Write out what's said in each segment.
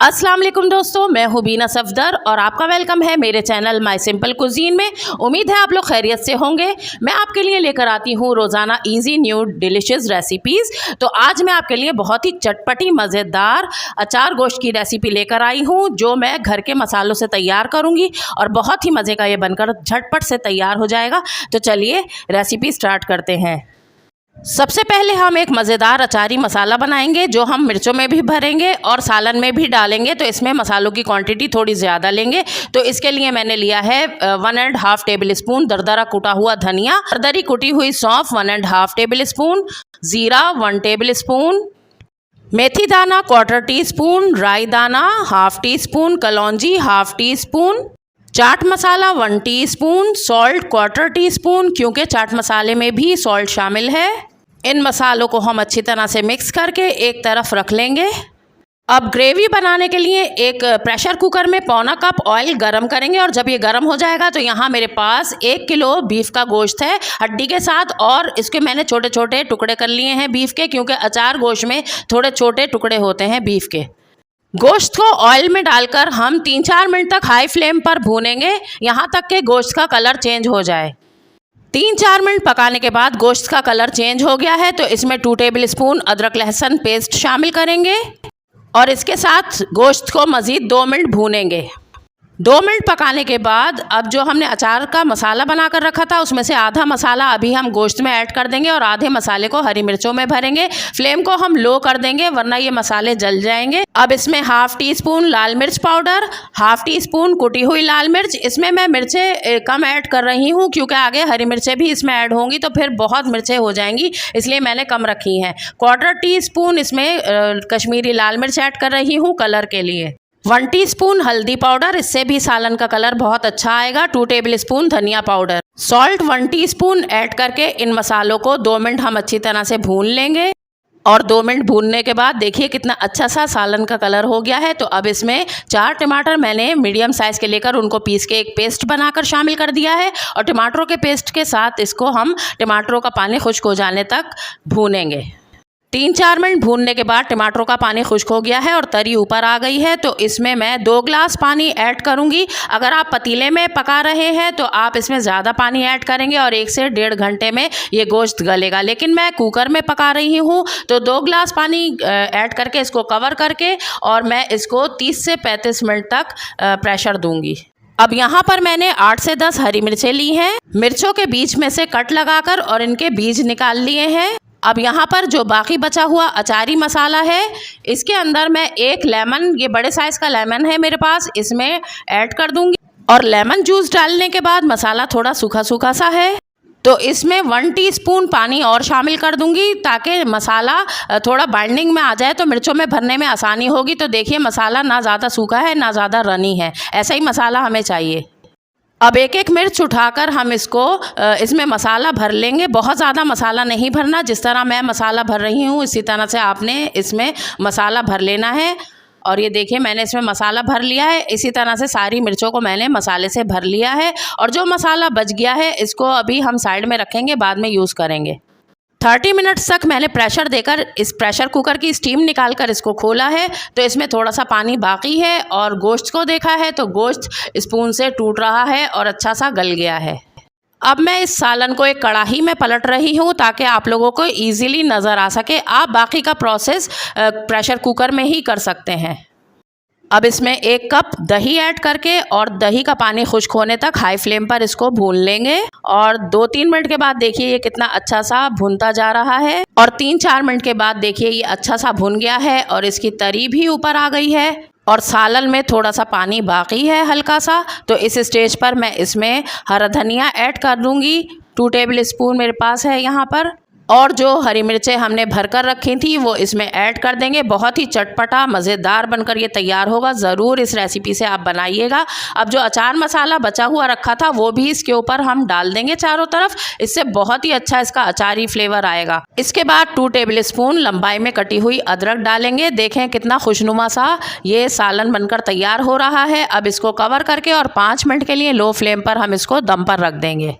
अस्सलाम वालेकुम दोस्तों, मैं हूँ बीना सफदर और आपका वेलकम है मेरे चैनल माय सिंपल कुजीन में। उम्मीद है आप लोग खैरियत से होंगे। मैं आपके लिए लेकर आती हूँ रोज़ाना इजी न्यू डिलीशियस रेसिपीज़। तो आज मैं आपके लिए बहुत ही चटपटी मज़ेदार अचार गोश्त की रेसिपी लेकर आई हूँ, जो मैं घर के मसालों से तैयार करूँगी और बहुत ही मज़े का ये बनकर झटपट से तैयार हो जाएगा। तो चलिए रेसिपी स्टार्ट करते हैं। सबसे पहले हम एक मज़ेदार अचारी मसाला बनाएंगे, जो हम मिर्चों में भी भरेंगे और सालन में भी डालेंगे। तो इसमें मसालों की क्वांटिटी थोड़ी ज़्यादा लेंगे। तो इसके लिए मैंने लिया है 1.5 टेबल स्पून दरदरा कुटा हुआ धनिया, दरदरी कुटी हुई सौंफ 1.5 टेबल स्पून, ज़ीरा 1 टेबल स्पून, मेथी दाना 1/4 टीस्पून, राई दाना 1/2 टीस्पून, कलौंजी 1/2 teaspoon, chaat masala 1 teaspoon, salt 1/4 teaspoon, क्योंकि चाट मसाले में भी सॉल्ट शामिल है। इन मसालों को हम अच्छी तरह से मिक्स करके एक तरफ रख लेंगे। अब ग्रेवी बनाने के लिए एक प्रेशर कुकर में 1/4 कप ऑयल गरम करेंगे और जब ये गरम हो जाएगा तो यहाँ मेरे पास 1 किलो बीफ का गोश्त है हड्डी के साथ, और इसके मैंने छोटे छोटे टुकड़े कर लिए हैं बीफ के, क्योंकि अचार गोश्त में थोड़े छोटे टुकड़े होते हैं बीफ के। गोश्त को ऑयल में डालकर हम 3-4 मिनट तक हाई फ्लेम पर भूनेंगे, यहाँ तक कि गोश्त का कलर चेंज हो जाए। 3-4 मिनट पकाने के बाद गोश्त का कलर चेंज हो गया है, तो इसमें 2 टेबल स्पून अदरक लहसुन पेस्ट शामिल करेंगे और इसके साथ गोश्त को मज़ीद 2 मिनट भूनेंगे। 2 मिनट पकाने के बाद अब जो हमने अचार का मसाला बनाकर रखा था, उसमें से आधा मसाला अभी हम गोश्त में ऐड कर देंगे और आधे मसाले को हरी मिर्चों में भरेंगे। फ्लेम को हम लो कर देंगे, वरना ये मसाले जल जाएंगे। अब इसमें 1/2 टीस्पून लाल मिर्च पाउडर, 1/2 टीस्पून कुटी हुई लाल मिर्च। इसमें मैं मिर्चें कम ऐड कर रही हूँ, क्योंकि आगे हरी मिर्चें भी इसमें ऐड होंगी तो फिर बहुत मिर्चें हो जाएंगी, इसलिए मैंने कम रखी हैं। 1/4 टीस्पून इसमें कश्मीरी लाल मिर्च ऐड कर रही हूँ कलर के लिए। 1 टीस्पून हल्दी पाउडर, इससे भी सालन का कलर बहुत अच्छा आएगा। 2 टेबल स्पून धनिया पाउडर, सॉल्ट 1 टीस्पून ऐड करके इन मसालों को 2 मिनट हम अच्छी तरह से भून लेंगे। और 2 मिनट भूनने के बाद देखिए कितना अच्छा सा सालन का कलर हो गया है। तो अब इसमें 4 टमाटर मैंने मीडियम साइज़ के लेकर उनको पीस के एक पेस्ट बनाकर शामिल कर दिया है, और टमाटरों के पेस्ट के साथ इसको हम टमाटरों का पानी खुश्क हो जाने तक भूनेंगे। 3-4 मिनट भूनने के बाद टमाटरों का पानी खुश्क हो गया है और तरी ऊपर आ गई है, तो इसमें मैं 2 गिलास पानी ऐड करूंगी। अगर आप पतीले में पका रहे हैं तो आप इसमें ज़्यादा पानी ऐड करेंगे और 1 से 1.5 घंटे में ये गोश्त गलेगा, लेकिन मैं कुकर में पका रही हूँ तो 2 गिलास पानी ऐड करके इसको कवर करके और मैं इसको 30 से 35 मिनट तक प्रेशर दूँगी। अब यहाँ पर मैंने 8 से 10 हरी मिर्चें ली हैं, मिर्चों के बीच में से कट लगाकर और इनके बीज निकाल लिए हैं। अब यहाँ पर जो बाकी बचा हुआ अचारी मसाला है, इसके अंदर मैं 1 लेमन, ये बड़े साइज़ का लेमन है मेरे पास, इसमें ऐड कर दूंगी। और लेमन जूस डालने के बाद मसाला थोड़ा सूखा सूखा सा है, तो इसमें 1 टीस्पून पानी और शामिल कर दूंगी, ताकि मसाला थोड़ा बाइंडिंग में आ जाए तो मिर्चों में भरने में आसानी होगी। तो देखिए मसाला ना ज़्यादा सूखा है ना ज़्यादा रनी है, ऐसा ही मसाला हमें चाहिए। अब 1-1 मिर्च उठाकर हम इसको इसमें मसाला भर लेंगे। बहुत ज़्यादा मसाला नहीं भरना, जिस तरह मैं मसाला भर रही हूँ इसी तरह से आपने इसमें मसाला भर लेना है। और ये देखिए मैंने इसमें मसाला भर लिया है, इसी तरह से सारी मिर्चों को मैंने मसाले से भर लिया है। और जो मसाला बच गया है इसको अभी हम साइड में रखेंगे, बाद में यूज़ करेंगे। 30 मिनट्स तक मैंने प्रेशर देकर इस प्रेशर कुकर की स्टीम निकाल कर इसको खोला है, तो इसमें थोड़ा सा पानी बाकी है। और गोश्त को देखा है तो गोश्त स्पून से टूट रहा है और अच्छा सा गल गया है। अब मैं इस सालन को एक कढ़ाई में पलट रही हूँ, ताकि आप लोगों को ईज़िली नज़र आ सके। आप बाकी का प्रोसेस प्रेशर कुकर में ही कर सकते हैं। अब इसमें 1 कप दही ऐड करके और दही का पानी खुश्क होने तक हाई फ्लेम पर इसको भून लेंगे। और 2-3 मिनट के बाद देखिए ये कितना अच्छा सा भुनता जा रहा है, और 3-4 मिनट के बाद देखिए ये अच्छा सा भुन गया है और इसकी तरी भी ऊपर आ गई है और सालन में थोड़ा सा पानी बाकी है हल्का सा। तो इस स्टेज पर मैं इसमें हरा धनिया ऐड कर दूँगी, 2 टेबल स्पून मेरे पास है यहाँ पर। और जो हरी मिर्चें हमने भरकर रखी थी वो इसमें ऐड कर देंगे। बहुत ही चटपटा मज़ेदार बनकर ये तैयार होगा, ज़रूर इस रेसिपी से आप बनाइएगा। अब जो अचार मसाला बचा हुआ रखा था वो भी इसके ऊपर हम डाल देंगे चारों तरफ, इससे बहुत ही अच्छा इसका अचारी फ्लेवर आएगा। इसके बाद 2 टेबल स्पून लंबाई में कटी हुई अदरक डालेंगे। देखें कितना खुशनुमा सा ये सालन बनकर तैयार हो रहा है। अब इसको कवर करके और 5 मिनट के लिए लो फ्लेम पर हम इसको दम पर रख देंगे।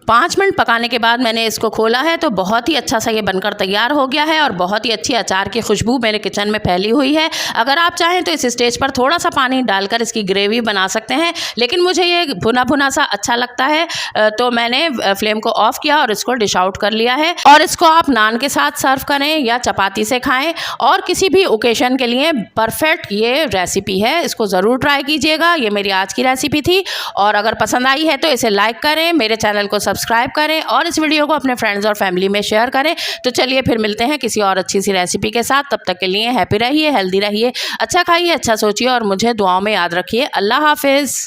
5 मिनट पकाने के बाद मैंने इसको खोला है तो बहुत ही अच्छा सा ये बनकर तैयार हो गया है और बहुत ही अच्छी अचार की खुशबू मेरे किचन में फैली हुई है। अगर आप चाहें तो इस स्टेज पर थोड़ा सा पानी डालकर इसकी ग्रेवी बना सकते हैं, लेकिन मुझे ये भुना भुना सा अच्छा लगता है तो मैंने फ्लेम को ऑफ किया और इसको डिश आउट कर लिया है। और इसको आप नान के साथ सर्व करें या चपाती से खाएं और किसी भी ओकेशन के लिए परफेक्ट ये रेसिपी है। इसको ज़रूर ट्राई कीजिएगा। ये मेरी आज की रेसिपी थी और अगर पसंद आई है तो इसे लाइक करें, मेरे चैनल को सब्सक्राइब करें और इस वीडियो को अपने फ्रेंड्स और फैमिली में शेयर करें। तो चलिए फिर मिलते हैं किसी और अच्छी सी रेसिपी के साथ। तब तक के लिए हैप्पी रहिए, हेल्दी रहिए, अच्छा खाइए, अच्छा सोचिए और मुझे दुआओं में याद रखिए। अल्लाह हाफिज़।